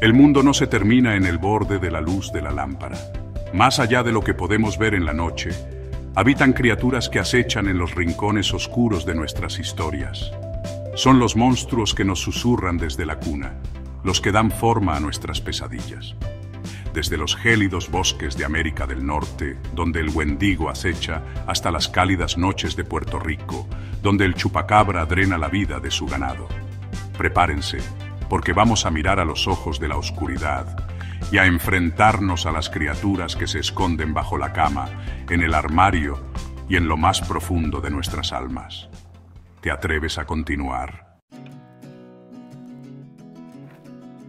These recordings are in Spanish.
El mundo no se termina en el borde de la luz de la lámpara. Más allá de lo que podemos ver en la noche, habitan criaturas que acechan en los rincones oscuros de nuestras historias. Son los monstruos que nos susurran desde la cuna, los que dan forma a nuestras pesadillas. Desde los gélidos bosques de América del Norte, donde el Wendigo acecha, hasta las cálidas noches de Puerto Rico, donde el chupacabra drena la vida de su ganado. Prepárense, porque vamos a mirar a los ojos de la oscuridad y a enfrentarnos a las criaturas que se esconden bajo la cama, en el armario y en lo más profundo de nuestras almas. ¿Te atreves a continuar?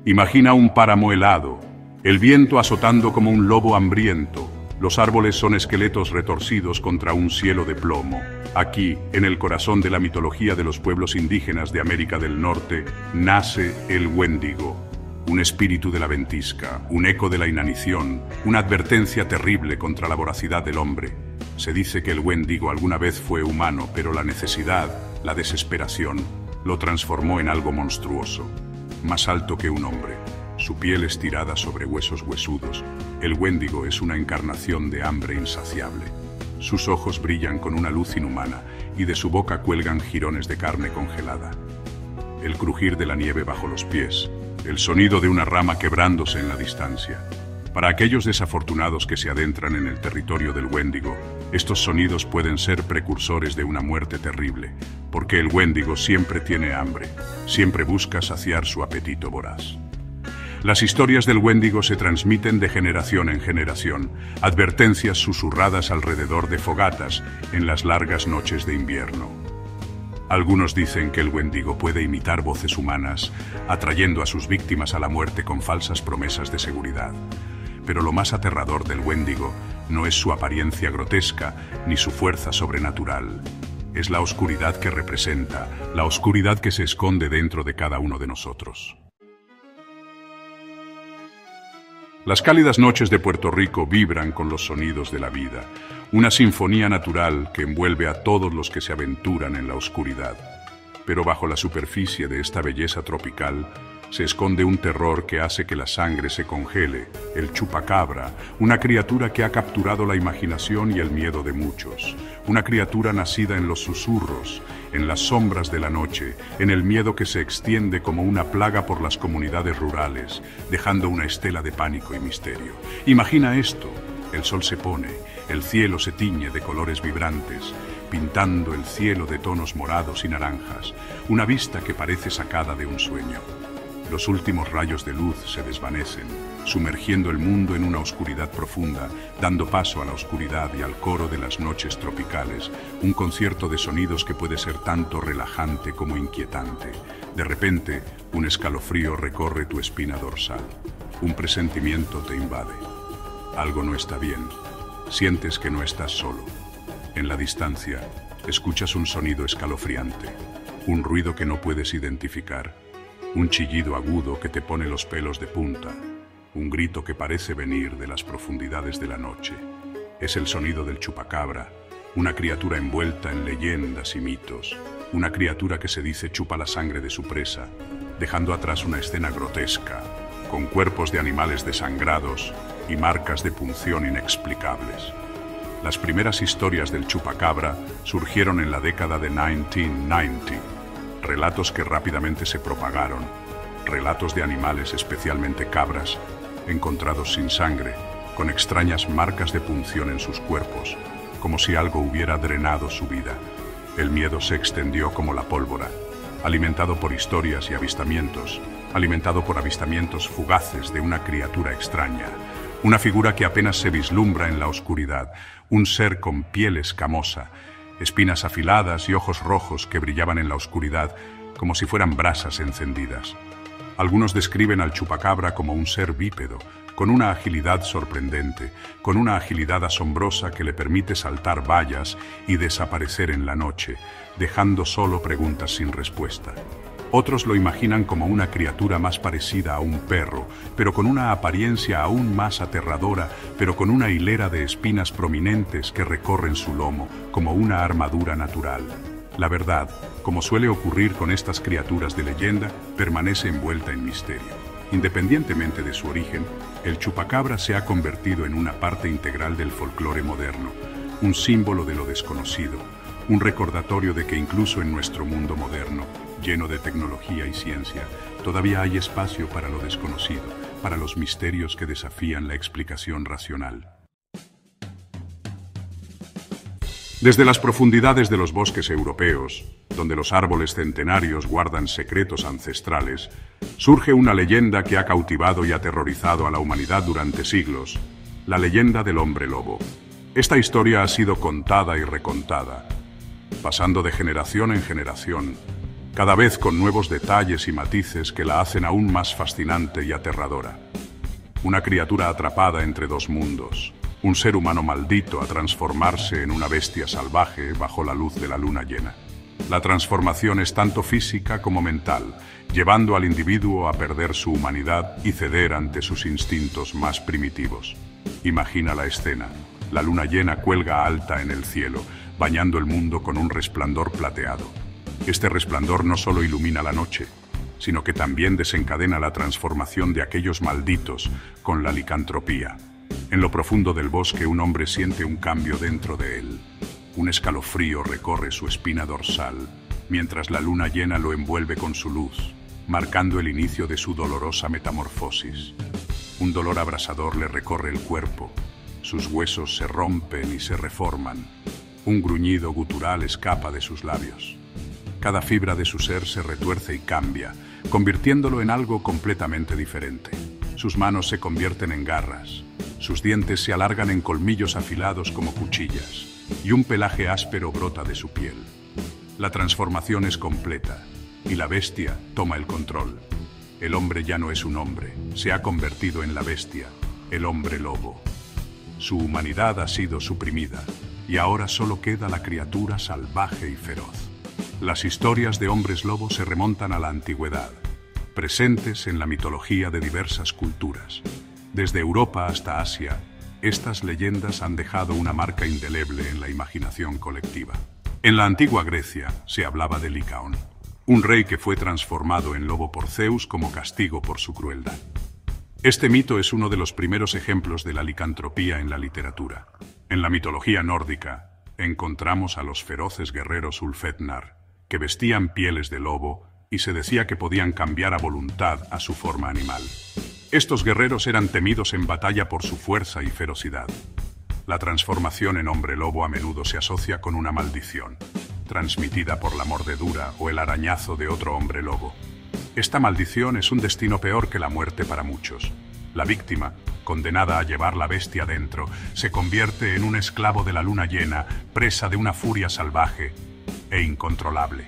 Imagina un páramo helado, el viento azotando como un lobo hambriento. Los árboles son esqueletos retorcidos contra un cielo de plomo. Aquí, en el corazón de la mitología de los pueblos indígenas de América del Norte, nace el Wendigo. Un espíritu de la ventisca, un eco de la inanición, una advertencia terrible contra la voracidad del hombre. Se dice que el Wendigo alguna vez fue humano, pero la necesidad, la desesperación, lo transformó en algo monstruoso, más alto que un hombre. Su piel estirada sobre huesos huesudos, el Wendigo es una encarnación de hambre insaciable. Sus ojos brillan con una luz inhumana y de su boca cuelgan jirones de carne congelada. El crujir de la nieve bajo los pies, el sonido de una rama quebrándose en la distancia. Para aquellos desafortunados que se adentran en el territorio del Wendigo, estos sonidos pueden ser precursores de una muerte terrible, porque el Wendigo siempre tiene hambre, siempre busca saciar su apetito voraz. Las historias del Wendigo se transmiten de generación en generación, advertencias susurradas alrededor de fogatas en las largas noches de invierno. Algunos dicen que el Wendigo puede imitar voces humanas, atrayendo a sus víctimas a la muerte con falsas promesas de seguridad. Pero lo más aterrador del Wendigo no es su apariencia grotesca ni su fuerza sobrenatural. Es la oscuridad que representa, la oscuridad que se esconde dentro de cada uno de nosotros. Las cálidas noches de Puerto Rico vibran con los sonidos de la vida, una sinfonía natural que envuelve a todos los que se aventuran en la oscuridad. Pero bajo la superficie de esta belleza tropical se esconde un terror que hace que la sangre se congele, el chupacabra, una criatura que ha capturado la imaginación y el miedo de muchos, una criatura nacida en los susurros, en las sombras de la noche, en el miedo que se extiende como una plaga por las comunidades rurales, dejando una estela de pánico y misterio. Imagina esto: el sol se pone, el cielo se tiñe de colores vibrantes, pintando el cielo de tonos morados y naranjas, una vista que parece sacada de un sueño. Los últimos rayos de luz se desvanecen, sumergiendo el mundo en una oscuridad profunda, dando paso a la oscuridad y al coro de las noches tropicales, un concierto de sonidos que puede ser tanto relajante como inquietante. De repente, un escalofrío recorre tu espina dorsal. Un presentimiento te invade. Algo no está bien. Sientes que no estás solo. En la distancia, escuchas un sonido escalofriante, un ruido que no puedes identificar. Un chillido agudo que te pone los pelos de punta, un grito que parece venir de las profundidades de la noche. Es el sonido del chupacabra, una criatura envuelta en leyendas y mitos, una criatura que se dice chupa la sangre de su presa, dejando atrás una escena grotesca, con cuerpos de animales desangrados y marcas de punción inexplicables. Las primeras historias del chupacabra surgieron en la década de 1990. Relatos que rápidamente se propagaron, relatos de animales, especialmente cabras, encontrados sin sangre, con extrañas marcas de punción en sus cuerpos, como si algo hubiera drenado su vida. El miedo se extendió como la pólvora, alimentado por historias y avistamientos, alimentado por avistamientos fugaces de una criatura extraña, una figura que apenas se vislumbra en la oscuridad, un ser con piel escamosa, espinas afiladas y ojos rojos que brillaban en la oscuridad como si fueran brasas encendidas. Algunos describen al chupacabra como un ser bípedo, con una agilidad sorprendente, con una agilidad asombrosa que le permite saltar vallas y desaparecer en la noche, dejando solo preguntas sin respuesta. Otros lo imaginan como una criatura más parecida a un perro, pero con una apariencia aún más aterradora, pero con una hilera de espinas prominentes que recorren su lomo, como una armadura natural. La verdad, como suele ocurrir con estas criaturas de leyenda, permanece envuelta en misterio. Independientemente de su origen, el chupacabra se ha convertido en una parte integral del folclore moderno, un símbolo de lo desconocido, un recordatorio de que incluso en nuestro mundo moderno, lleno de tecnología y ciencia, todavía hay espacio para lo desconocido, para los misterios que desafían la explicación racional. Desde las profundidades de los bosques europeos, donde los árboles centenarios guardan secretos ancestrales, surge una leyenda que ha cautivado y aterrorizado a la humanidad durante siglos, la leyenda del hombre lobo. Esta historia ha sido contada y recontada, pasando de generación en generación, cada vez con nuevos detalles y matices que la hacen aún más fascinante y aterradora. Una criatura atrapada entre dos mundos, un ser humano maldito a transformarse en una bestia salvaje bajo la luz de la luna llena. La transformación es tanto física como mental, llevando al individuo a perder su humanidad y ceder ante sus instintos más primitivos. Imagina la escena. La luna llena cuelga alta en el cielo, bañando el mundo con un resplandor plateado. Este resplandor no solo ilumina la noche, sino que también desencadena la transformación de aquellos malditos con la licantropía. En lo profundo del bosque un hombre siente un cambio dentro de él. Un escalofrío recorre su espina dorsal, mientras la luna llena lo envuelve con su luz, marcando el inicio de su dolorosa metamorfosis. Un dolor abrasador le recorre el cuerpo, sus huesos se rompen y se reforman. Un gruñido gutural escapa de sus labios. Cada fibra de su ser se retuerce y cambia, convirtiéndolo en algo completamente diferente. Sus manos se convierten en garras, sus dientes se alargan en colmillos afilados como cuchillas, y un pelaje áspero brota de su piel. La transformación es completa, y la bestia toma el control. El hombre ya no es un hombre, se ha convertido en la bestia, el hombre lobo. Su humanidad ha sido suprimida, y ahora solo queda la criatura salvaje y feroz. Las historias de hombres lobos se remontan a la antigüedad, presentes en la mitología de diversas culturas. Desde Europa hasta Asia, estas leyendas han dejado una marca indeleble en la imaginación colectiva. En la antigua Grecia se hablaba de Licaón, un rey que fue transformado en lobo por Zeus como castigo por su crueldad. Este mito es uno de los primeros ejemplos de la licantropía en la literatura. En la mitología nórdica encontramos a los feroces guerreros Ulfetnar, que vestían pieles de lobo y se decía que podían cambiar a voluntad a su forma animal. Estos guerreros eran temidos en batalla por su fuerza y ferocidad. La transformación en hombre lobo a menudo se asocia con una maldición, transmitida por la mordedura o el arañazo de otro hombre lobo. Esta maldición es un destino peor que la muerte para muchos. La víctima, condenada a llevar la bestia dentro, se convierte en un esclavo de la luna llena, presa de una furia salvaje e incontrolable.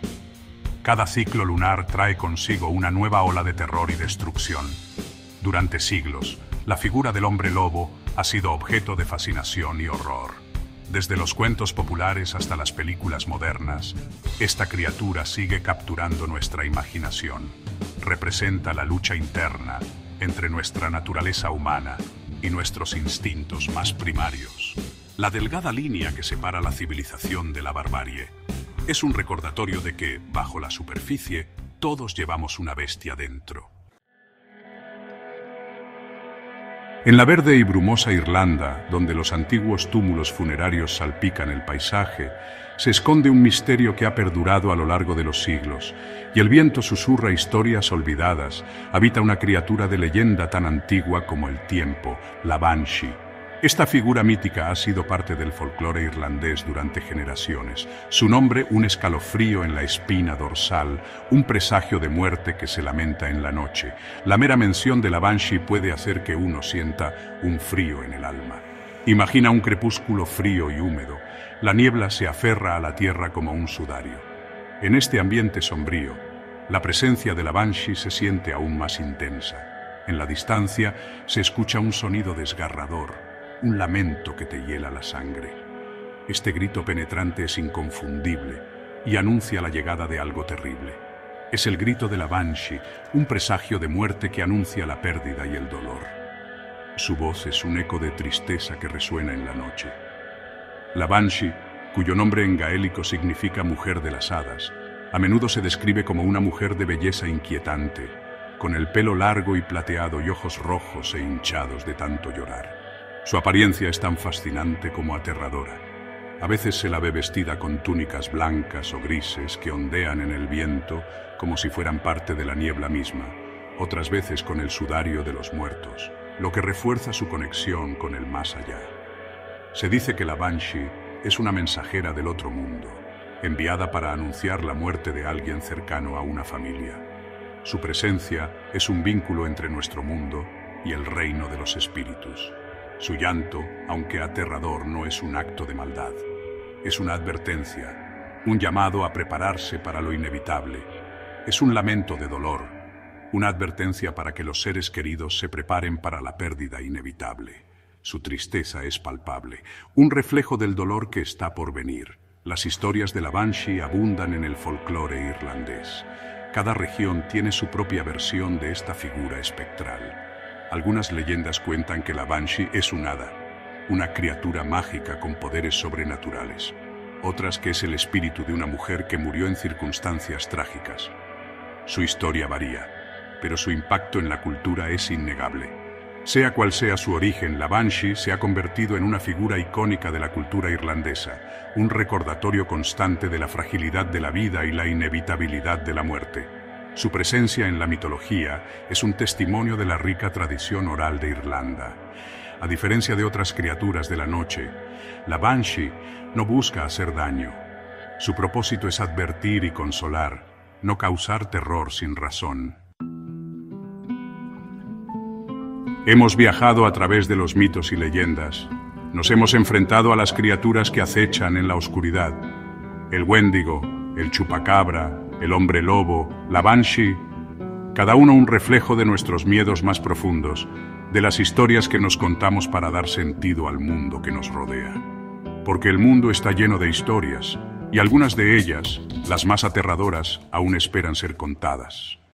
Cada ciclo lunar trae consigo una nueva ola de terror y destrucción. Durante siglos, la figura del hombre lobo ha sido objeto de fascinación y horror. Desde los cuentos populares hasta las películas modernas, esta criatura sigue capturando nuestra imaginación. Representa la lucha interna entre nuestra naturaleza humana y nuestros instintos más primarios. La delgada línea que separa la civilización de la barbarie es un recordatorio de que, bajo la superficie, todos llevamos una bestia dentro. En la verde y brumosa Irlanda, donde los antiguos túmulos funerarios salpican el paisaje, se esconde un misterio que ha perdurado a lo largo de los siglos, y el viento susurra historias olvidadas. Habita una criatura de leyenda tan antigua como el tiempo, la Banshee. Esta figura mítica ha sido parte del folclore irlandés durante generaciones. Su nombre, un escalofrío en la espina dorsal, un presagio de muerte que se lamenta en la noche. La mera mención de la Banshee puede hacer que uno sienta un frío en el alma. Imagina un crepúsculo frío y húmedo. La niebla se aferra a la tierra como un sudario. En este ambiente sombrío, la presencia de la Banshee se siente aún más intensa. En la distancia se escucha un sonido desgarrador, un lamento que te hiela la sangre. Este grito penetrante es inconfundible y anuncia la llegada de algo terrible. Es el grito de la Banshee, un presagio de muerte que anuncia la pérdida y el dolor. Su voz es un eco de tristeza que resuena en la noche. La Banshee, cuyo nombre en gaélico significa mujer de las hadas, a menudo se describe como una mujer de belleza inquietante, con el pelo largo y plateado y ojos rojos e hinchados de tanto llorar. Su apariencia es tan fascinante como aterradora. A veces se la ve vestida con túnicas blancas o grises que ondean en el viento como si fueran parte de la niebla misma, otras veces con el sudario de los muertos, lo que refuerza su conexión con el más allá. Se dice que la Banshee es una mensajera del otro mundo, enviada para anunciar la muerte de alguien cercano a una familia. Su presencia es un vínculo entre nuestro mundo y el reino de los espíritus. Su llanto, aunque aterrador, no es un acto de maldad. Es una advertencia, un llamado a prepararse para lo inevitable. Es un lamento de dolor, una advertencia para que los seres queridos se preparen para la pérdida inevitable. Su tristeza es palpable, un reflejo del dolor que está por venir. Las historias de la Banshee abundan en el folclore irlandés. Cada región tiene su propia versión de esta figura espectral. Algunas leyendas cuentan que la Banshee es un hada, una criatura mágica con poderes sobrenaturales. Otras que es el espíritu de una mujer que murió en circunstancias trágicas. Su historia varía, pero su impacto en la cultura es innegable. Sea cual sea su origen, la Banshee se ha convertido en una figura icónica de la cultura irlandesa, un recordatorio constante de la fragilidad de la vida y la inevitabilidad de la muerte. Su presencia en la mitología es un testimonio de la rica tradición oral de Irlanda. A diferencia de otras criaturas de la noche, la Banshee no busca hacer daño. Su propósito es advertir y consolar, no causar terror sin razón. Hemos viajado a través de los mitos y leyendas. Nos hemos enfrentado a las criaturas que acechan en la oscuridad. El Wendigo, el chupacabra, el hombre lobo, la Banshee, cada uno un reflejo de nuestros miedos más profundos, de las historias que nos contamos para dar sentido al mundo que nos rodea. Porque el mundo está lleno de historias, y algunas de ellas, las más aterradoras, aún esperan ser contadas.